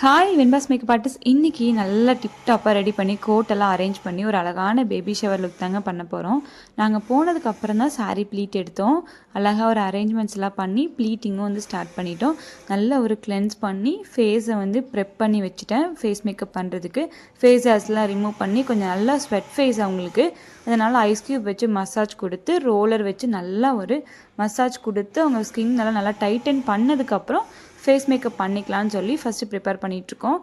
Hi வெண்பாஸ் makeup artist. இன்றைக்கி நல்லா டிப்டாப்பாக ready பண்ணி கோட்டெல்லாம் அரேஞ்ச் பண்ணி ஒரு அழகான பேபி ஷவர் லுக் தாங்க பண்ண போகிறோம். நாங்கள் போனதுக்கப்புறம் தான் சாரீ ப்ளீட் எடுத்தோம். அழகாக ஒரு அரேஞ்ச்மெண்ட்ஸ்லாம் பண்ணி ப்ளீட்டிங்கும் வந்து ஸ்டார்ட் பண்ணிட்டோம். நல்ல ஒரு கிளென்ஸ் பண்ணி ஃபேஸை வந்து ப்ரெப் பண்ணி வச்சுட்டேன். ஃபேஸ் மேக்கப் பண்ணுறதுக்கு ஃபேஸ் ஹேர்ஸ்லாம் ரிமூவ் பண்ணி கொஞ்சம் நல்லா ஸ்வெட் ஃபேஸ் அவங்களுக்கு. அதனால் ஐஸ் க்யூப் வச்சு மசாஜ் கொடுத்து ரோலர் வச்சு நல்லா ஒரு மசாஜ் கொடுத்து அவங்க ஸ்கின் நல்லா டைட்டன் பண்ணதுக்கப்புறம் ஃபேஸ் மேக்கப் பண்ணிக்கலாம்னு சொல்லி ஃபஸ்ட்டு ப்ரிப்பேர் பண்ணிகிட்ருக்கோம்.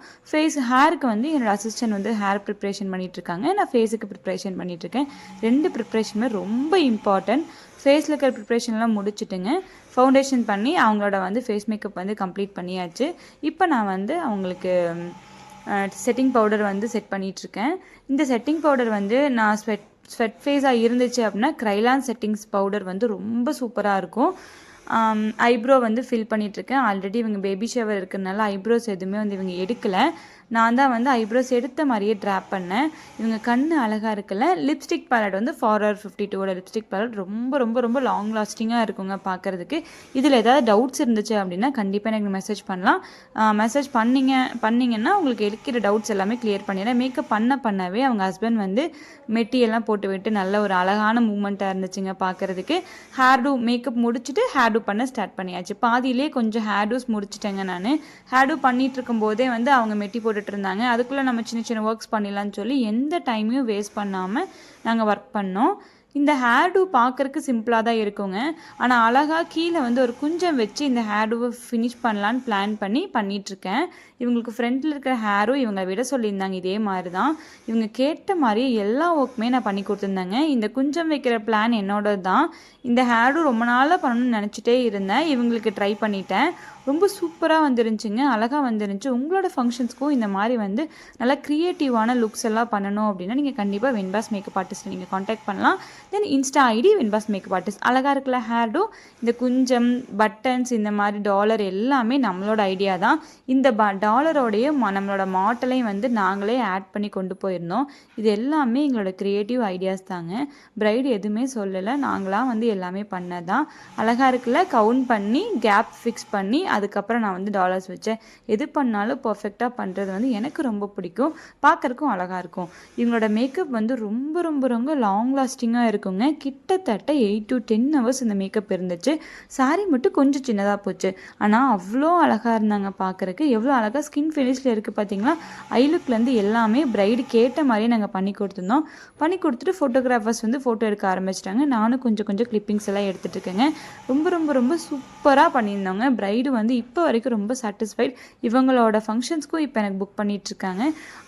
ஹேருக்கு வந்து என்னோடய அசிஸ்டன்ட் வந்து ஹேர் ப்ரிப்ரேஷன் பண்ணிகிட்ருக்காங்க. நான் ஃபேஸுக்கு ப்ரிப்ரேஷன் பண்ணிகிட்ருக்கேன். 2 ப்ரிப்ரேஷனுமே ரொம்ப இம்பார்ட்டன்ட். ஃபேஸில் இருக்கிற ப்ரிப்ரேஷன்லாம் முடிச்சுட்டுங்க ஃபவுண்டேஷன் பண்ணி அவங்களோட வந்து ஃபேஸ் மேக்கப் வந்து கம்ப்ளீட் பண்ணியாச்சு. இப்போ நான் வந்து அவங்களுக்கு செட்டிங் பவுடர் வந்து செட் பண்ணிகிட்ருக்கேன். இந்த செட்டிங் பவுடர் வந்து நான் ஸ்வெட் ஃபேஸாக இருந்துச்சு அப்படின்னா க்ரைலான் செட்டிங்ஸ் பவுடர் வந்து ரொம்ப சூப்பராக இருக்கும். ஐப்ரோ வந்து ஃபில் பண்ணிகிட்ருக்கேன். ஆல்ரெடி இவங்க பேபி ஷவர் இருக்கிறதுனால ஐப்ரோஸ் எதுவுமே வந்து இவங்க எடுக்கலை. நான் தான் வந்து ஐப்ரோஸ் எடுத்த மாதிரியே ட்ராப் பண்ணேன். இவங்க கண் அழகாக இருக்குல்ல. லிப்ஸ்டிக் பேலட் வந்து ஃபார்வர் 52 லிப்ஸ்டிக் பேலட் ரொம்ப ரொம்ப ரொம்ப லாங் லாஸ்டிங்காக இருக்குங்க பார்க்குறதுக்கு. இதில் ஏதாவது டவுட்ஸ் இருந்துச்சு அப்படின்னா கண்டிப்பாக எனக்கு மெசேஜ் பண்ணலாம். மெசேஜ் பண்ணிங்கன்னா உங்களுக்கு இருக்கிற டவுட்ஸ் எல்லாமே கிளியர் பண்ணிடுறேன். மேக்கப் பண்ணவே அவங்க ஹஸ்பண்ட் வந்து மெட்டியெல்லாம் போட்டு விட்டு நல்ல ஒரு அழகான மூமெண்ட்டாக இருந்துச்சுங்க பார்க்குறதுக்கு. ஹேர்டூ மேக்கப் முடிச்சுட்டு ஹேர்டூ பண்ண ஸ்டார்ட் பண்ணியாச்சு. பாதியிலே கொஞ்சம் ஹேர்டூஸ் முடிச்சிட்டேங்க. நான் ஹேர்டூ பண்ணிகிட்டு இருக்கும்போதே வந்து அவங்க மெட்டி இருந்தாங்க. அதுக்குள்ளே நம்ம சின்ன சின்ன ஒர்க்ஸ் பண்ணிடலான்னு சொல்லி எந்த டைமையும் வேஸ்ட் பண்ணாமல் நாங்கள் ஒர்க் பண்ணோம். இந்த ஹேர்டூ பார்க்குறக்கு சிம்பிளாக தான் இருக்குங்க. ஆனால் அழகாக கீழே வந்து ஒரு குஞ்சம் வச்சு இந்த ஹேர்டூவை ஃபினிஷ் பண்ணலான்னு பிளான் பண்ணிகிட்ருக்கேன். இவங்களுக்கு ஃப்ரண்ட்டில் இருக்கிற ஹேரும் இவங்க விட சொல்லியிருந்தாங்க. இதே மாதிரி தான் இவங்க கேட்ட மாதிரி எல்லா ஒர்க்குமே நான் பண்ணி கொடுத்துருந்தேங்க. இந்த குஞ்சம் வைக்கிற பிளான் என்னோடது தான். இந்த ஹேர்டூ ரொம்ப நாளாக பண்ணணும்னு நினச்சிட்டே இருந்தேன். இவங்களுக்கு ட்ரை பண்ணிட்டேன். ரொம்ப சூப்பராக வந்துருந்துச்சுங்க. அழகாக வந்துருந்துச்சு. உங்களோட ஃபங்க்ஷன்ஸ்க்கும் இந்த மாதிரி வந்து நல்லா க்ரியேட்டிவான லுக்ஸ் எல்லாம் பண்ணணும் அப்படின்னா நீங்கள் கண்டிப்பாக வெண்பாஸ் மேக்கப் ஆர்டிஸ்ட் நீங்கள் காண்டாக்ட் பண்ணலாம். தென் இன்ஸ்டா ஐடி வெண்பாஸ் மேக்கப் ஆர்டிஸ்ட். அழகாக இருக்கல ஹேர்டூ, இந்த குஞ்சம், பட்டன்ஸ், இந்த மாதிரி டாலர் எல்லாமே நம்மளோட ஐடியா தான். இந்த டாலரோடைய நம்மளோட மாட்டலையும் வந்து நாங்களே ஆட் பண்ணி கொண்டு போயிருந்தோம். இது எல்லாமே எங்களோட க்ரியேட்டிவ் ஐடியாஸ் தாங்க. பிரைடு எதுவுமே சொல்லலை, நாங்களாம் வந்து எல்லாமே பண்ணதான். அழகாக இருக்குல்ல. கவுண்ட் பண்ணி கேப் ஃபிக்ஸ் பண்ணி அதுக்கப்புறம் நான் வந்து டாலர்ஸ் வச்சேன். எது பண்ணாலும் பர்ஃபெக்டாக பண்ணுறது வந்து எனக்கு ரொம்ப பிடிக்கும். பார்க்குறக்கும் அழகாக இருக்கும். இவங்களோட மேக்கப் வந்து ரொம்ப ரொம்ப ரொம்ப லாங் லாஸ்டிங்காக இருக்குங்க. கிட்டத்தட்ட 8 to 10 hours இந்த மேக்கப் இருந்துச்சு. சாரி மட்டும் கொஞ்சம் சின்னதாக போச்சு. ஆனால் அவ்வளோ அழகாக இருந்தாங்க பார்க்குறக்கு. எவ்வளோ அழகாக ஸ்கின் ஃபினிஷில் இருக்குது பார்த்தீங்களா. ஐலுக்லேருந்து எல்லாமே பிரைடு கேட்ட மாதிரியே நாங்கள் பண்ணி கொடுத்துருந்தோம். பண்ணி கொடுத்துட்டு ஃபோட்டோகிராஃபர்ஸ் வந்து ஃபோட்டோ எடுக்க ஆரம்பிச்சிட்டாங்க. நானும் கொஞ்சம் கிளிப்பிங்ஸ் எல்லாம் எடுத்துகிட்டு இருக்கேங்க. ரொம்ப ரொம்ப ரொம்ப சூப்பராக பண்ணியிருந்தாங்க. பிரைடு வந்து இப்போ வரைக்கும் ரொம்ப சாட்டிஸ்ஃபைட். இவங்களோட ஃபங்க்ஷன்ஸ்க்கும் இப்போ எனக்கு புக் பண்ணிகிட்ருக்காங்க.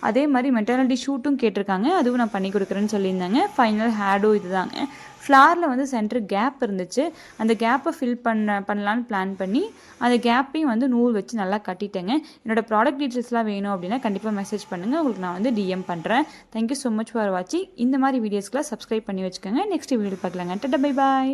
அதே மாதிரி மெட்டர்னிட்டி ஷூட்டும் கேட்டிருக்காங்க. அதுவும் நான் பண்ணி கொடுக்குறேன்னு சொல்லியிருந்தாங்க. ஃபைனல் ஹேர்டூ இது தாங்க. ஃப்ளாரில் வந்து சென்டர் கேப் இருந்துச்சு. அந்த கேப்பை ஃபில் பண்ணலான்னு பிளான் பண்ணி அந்த கேப்பையும் வந்து நூல் வச்சு நல்லா கட்டிட்டேங்க. என்னோடய ப்ராடக்ட் டீட்டெயில்ஸ்லாம் வேணும் அப்படின்னா கண்டிப்பாக மெசேஜ் பண்ணுங்கள். உங்களுக்கு நான் வந்து DM பண்ணுறேன். தேங்க்யூ ஸோ மச் ஃபார் வாட்சிங். இந்த மாதிரி வீடியோஸ்க்குலாம் சப்ஸ்கிரைப் பண்ணி வச்சுக்கோங்க. நெக்ஸ்ட் வீடியோ பார்க்கலாங்க. Tata bye bye.